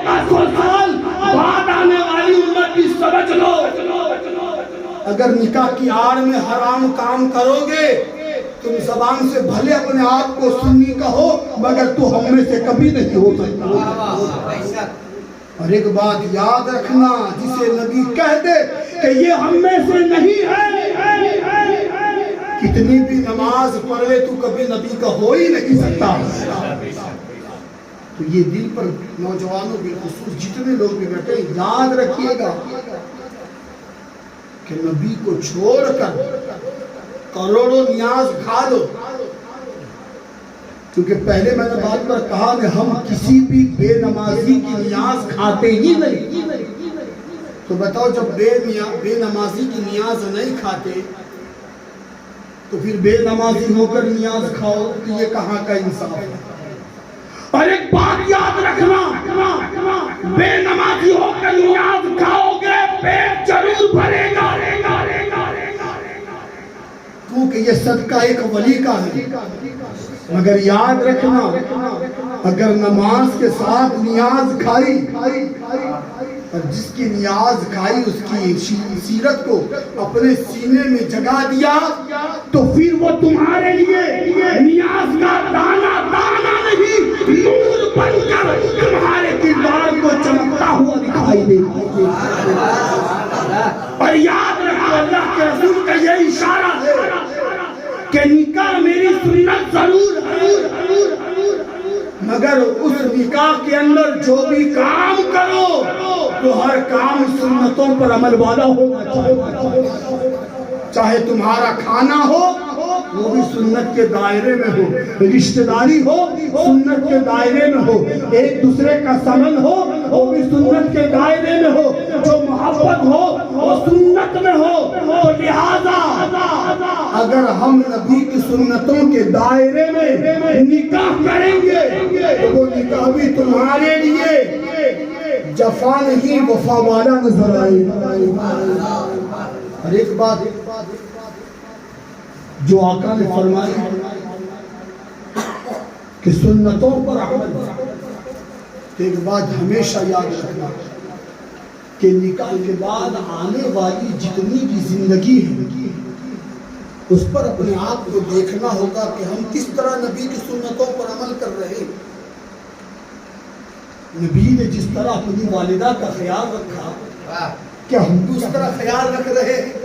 1400 سال بعد آنے والی امت بھی سمجھ لو، اگر نکاح کی آڑ میں حرام کام کرو گے، تم زبان سے بھلے اپنے آپ کو سنی کہو مگر تو ہم میں سے کبھی نہیں ہو سکتا۔ اور ایک بات یاد رکھنا، جسے نبی کہتے کہ یہ ہم میں سے نہیں ہے، کتنی بھی نماز پڑھ لے تو کبھی نبی کا ہو ہی نہیں سکتا۔ تو یہ دل پر نوجوانوں بالخصوص جتنے لوگ بھی بیٹھے یاد رکھیے گا کہ نبی کو چھوڑ کر کروڑوں نیاز کھا لو، کیونکہ پہلے میں نے بات پر کہا کہ ہم کسی بھی بے نمازی کی نیاز کھاتے ہی نہیں۔ تو بتاؤ جب بے نمازی کی نیاز نہیں کھاتے تو پھر بے نمازی ہو کر نیاز کھاؤ، تو یہ کہاں کا انصاف ہے؟ اور ایک بات یاد رکھنا، بے نمازی ہو کر نیاز کھاؤ گے پیٹ ضرور بھرے گا، کیونکہ یہ صدقہ ایک ولی کا ہے۔ مگر یاد رکھنا، اگر نماز کے ساتھ نیاز کھائی اور جس کی نیاز کھائی اس کی سیرت کو اپنے سینے میں جگا دیا تو پھر وہ تمہارے لیے نیاز کا دانا دانا نہیں، نور بن کر تمہارے کردار کو چمکتا ہوا دکھائی دے گا۔ اور یاد رکھو اللہ کے رسول کا یہ اشارہ ہے کہ نکاح میری سنت ضرور ہے، مگر اس نکاح کے اندر جو بھی کام کرو تو ہر کام سنتوں پر عمل والا ہونا چاہیے۔ چاہے تمہارا کھانا ہو وہ بھی سنت کے دائرے میں ہو، رشتہ داری ہو سنت کے دائرے میں ہو، ایک دوسرے کا سمن ہو وہ بھی سنت کے دائرے میں ہو، جو محبت ہو وہ سنت میں ہو۔ تو لہذا اگر ہم نبی کی سنتوں کے دائرے میں نکاح کریں گے تو وہ نکاح بھی تمہارے لیے جفا نہیں وفا والا نظر آئے گا۔ اور ایک بات جو آقا نے فرمائی کہ سنتوں پر عمل، ایک بات ہمیشہ یاد رکھنا کہ نکاح کے بعد آنے والی جتنی بھی زندگی ہے اس پر اپنے آپ کو دیکھنا ہوگا کہ ہم کس طرح نبی کی سنتوں پر عمل کر رہے ہیں۔ نبی نے جس طرح اپنی والدہ کا خیال رکھا کیا ہم بھی اس طرح خیال رکھ رہے ہیں؟